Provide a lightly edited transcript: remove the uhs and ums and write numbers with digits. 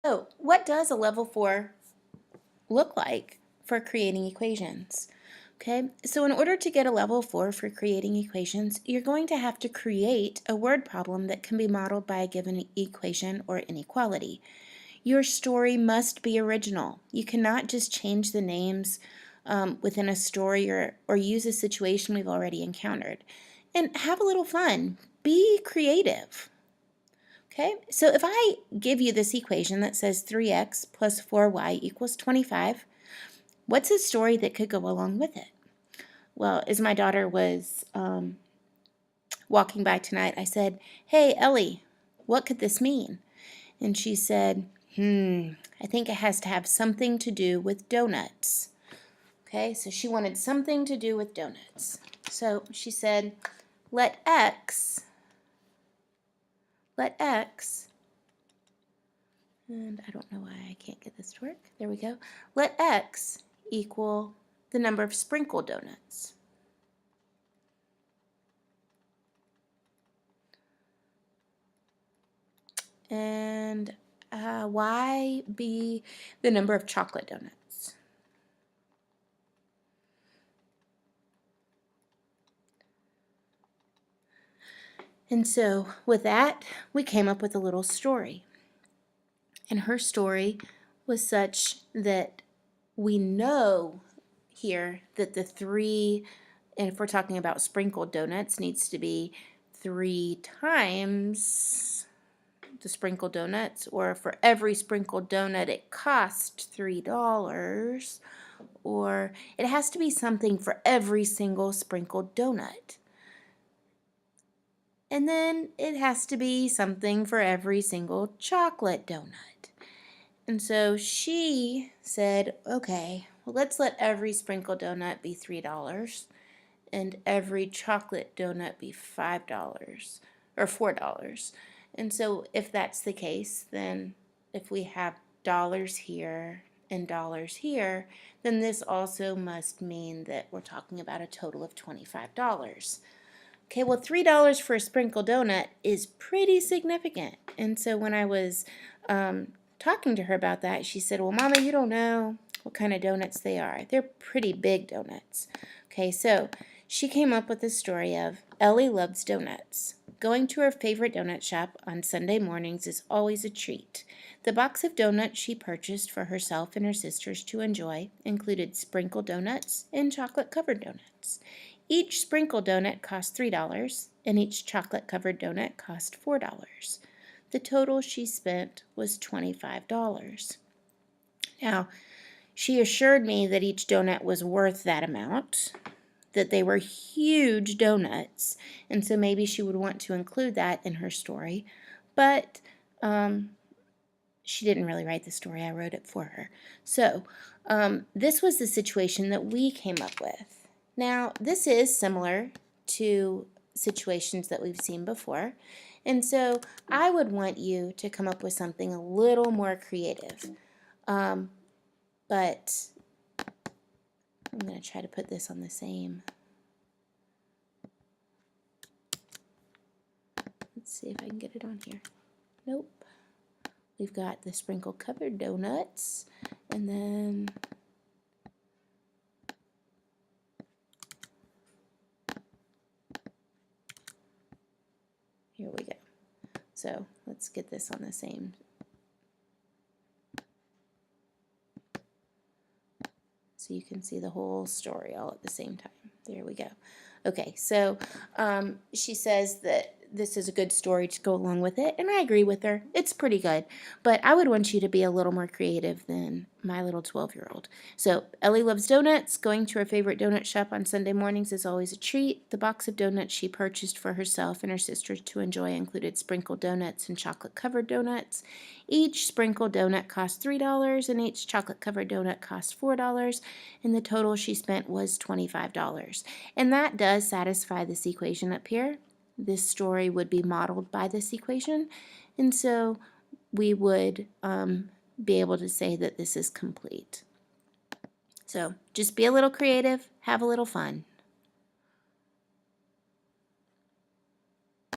So, what does a level 4 look like for creating equations? Okay, so in order to get a level 4 for creating equations, you're going to have to create a word problem that can be modeled by a given equation or inequality. Your story must be original. You cannot just change the names within a story or use a situation we've already encountered. And have a little fun. Be creative. Okay, so if I give you this equation that says 3x plus 4y equals 25, what's a story that could go along with it? Well, as my daughter was walking by tonight, I said, "Hey, Ellie, what could this mean?" And she said, I think it has to have something to do with donuts. Okay, so she wanted something to do with donuts. So she said, let x, and I don't know why I can't get this to work. There we go. Let x equal the number of sprinkled donuts. And y be the number of chocolate donuts. And so with that, we came up with a little story. And her story was such that we know here that the 3, and if we're talking about sprinkled donuts, needs to be 3 times the sprinkled donuts, or for every sprinkled donut it cost $3, or it has to be something for every single sprinkled donut. And then it has to be something for every single chocolate donut. And so she said, okay, well, let's let every sprinkled donut be $3 and every chocolate donut be $5 or $4. And so if that's the case, then if we have dollars here and dollars here, then this also must mean that we're talking about a total of $25. Okay, well, $3 for a sprinkled donut is pretty significant. And so when I was talking to her about that, she said, well, Mama, you don't know what kind of donuts they are. They're pretty big donuts. Okay, so she came up with the story of Ellie loves donuts. Going to her favorite donut shop on Sunday mornings is always a treat. The box of donuts she purchased for herself and her sisters to enjoy included sprinkled donuts and chocolate-covered donuts. Each sprinkled donut cost $3, and each chocolate-covered donut cost $4. The total she spent was $25. Now, she assured me that each donut was worth that amount, that they were huge donuts, and so maybe she would want to include that in her story, but she didn't really write the story. I wrote it for her. So this was the situation that we came up with. Now, this is similar to situations that we've seen before, and so I would want you to come up with something a little more creative. But I'm going to try to put this on the same. Let's see if I can get it on here. Nope. We've got the sprinkle covered donuts, and then here we go. So let's get this on the same. So you can see the whole story all at the same time. There we go. Okay, so she says that this is a good story to go along with it, and I agree with her. It's pretty good, but I would want you to be a little more creative than my little 12-year-old. So Ellie loves donuts. Going to her favorite donut shop on Sunday mornings is always a treat. The box of donuts she purchased for herself and her sisters to enjoy included sprinkled donuts and chocolate-covered donuts. Each sprinkled donut cost $3, and each chocolate-covered donut cost $4, and the total she spent was $25. And that does satisfy this equation up here. This story would be modeled by this equation, and so we would be able to say that this is complete. So just be a little creative, have a little fun.